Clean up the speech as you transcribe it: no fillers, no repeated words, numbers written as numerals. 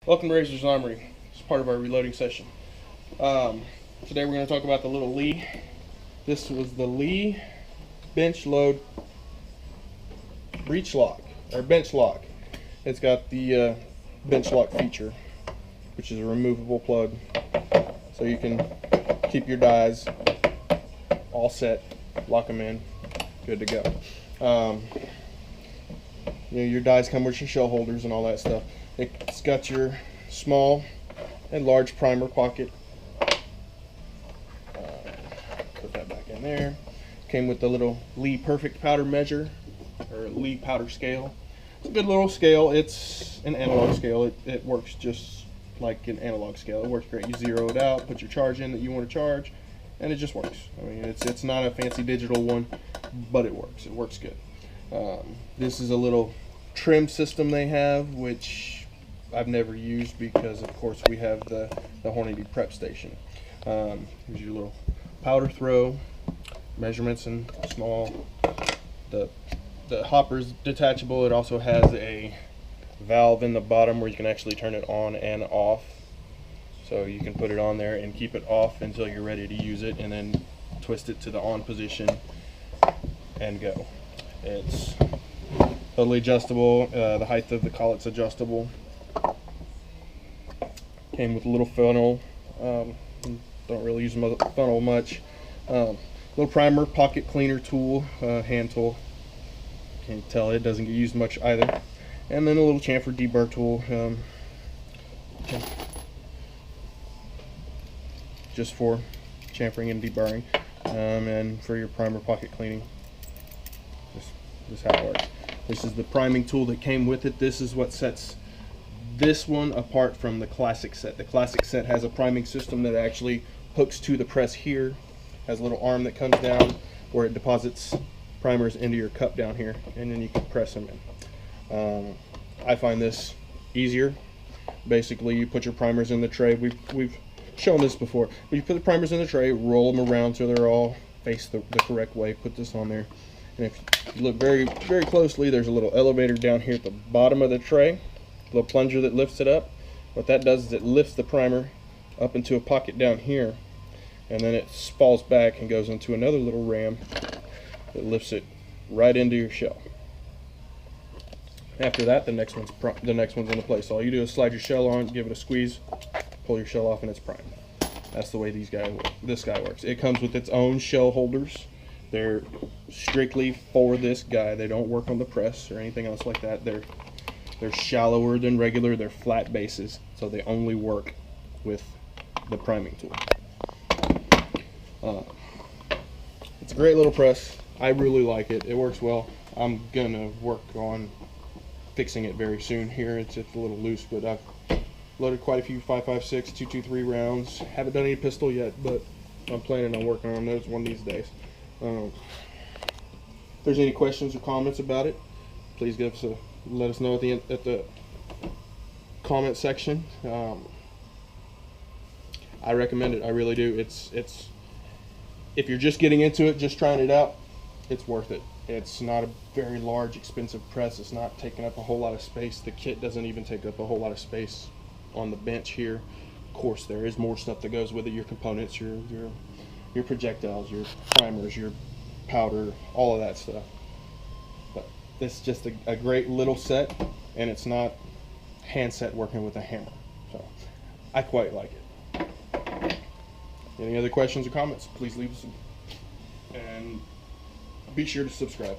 Welcome to Razor's Armory. It's part of our reloading session. Today we're going to talk about the little Lee. This was the Lee bench load breech lock, or bench lock. It's got the bench lock feature, which is a removable plug, so you can keep your dies all set, lock them in, good to go. Your dies come with your shell holders and all that stuff. It's got your small and large primer pocket. Put that back in there. Came with the little Lee Perfect powder measure, or Lee powder scale. It's a good little scale. It's an analog scale. It works just like an analog scale. It works great. You zero it out, put your charge in that you want to charge, and it just works. I mean, it's not a fancy digital one, but it works. It works good. This is a little trim system they have, which I've never used because, of course, we have the Hornady prep station. Here's your little powder throw, measurements in small. The hopper's detachable. It also has a valve in the bottom where you can actually turn it on and off. So you can put it on there and keep it off until you're ready to use it, and then twist it to the on position and go. It's totally adjustable. The height of the collet's adjustable. Came with a little funnel. Don't really use the funnel much. Little primer, pocket cleaner tool, hand tool. Can't tell it doesn't get used much either. And then a little chamfer deburr tool, just for chamfering and deburring, and for your primer pocket cleaning. This is how it works. This is the priming tool that came with it. This is what sets this one apart from the classic set. The classic set has a priming system that actually hooks to the press here, has a little arm that comes down where it deposits primers into your cup down here, and then you can press them in. I find this easier. Basically, you put your primers in the tray. We've shown this before, but you put the primers in the tray, roll them around so they're all faced the correct way, put this on there, and if you look very closely, there's a little elevator down here at the bottom of the tray, a little plunger that lifts it up. What that does is it lifts the primer up into a pocket down here, and then it falls back and goes into another little ram that lifts it right into your shell. After that, the next one's into place. All you do is slide your shell on, give it a squeeze, pull your shell off, and it's primed. That's the way this guy works. It comes with its own shell holders. They're strictly for this guy. They don't work on the press or anything else like that. They're shallower than regular. They're flat bases, so they only work with the priming tool. It's a great little press. I really like it. It works well. I'm gonna work on fixing it very soon here. It's a little loose, but I've loaded quite a few 5.56, 223 rounds. Haven't done any pistol yet, but I'm planning on working on those one of these days. If there's any questions or comments about it, please let us know at the comment section. I recommend it. I really do. It's if you're just getting into it, just trying it out, it's worth it. It's not a very large, expensive press. It's not taking up a whole lot of space. The kit doesn't even take up a whole lot of space on the bench here. Of course, there is more stuff that goes with it. Your components, your projectiles, your primers, your powder, all of that stuff. But it's just a great little set, and it's not hand set working with a hammer. So I quite like it. Any other questions or comments, please leave us, and be sure to subscribe.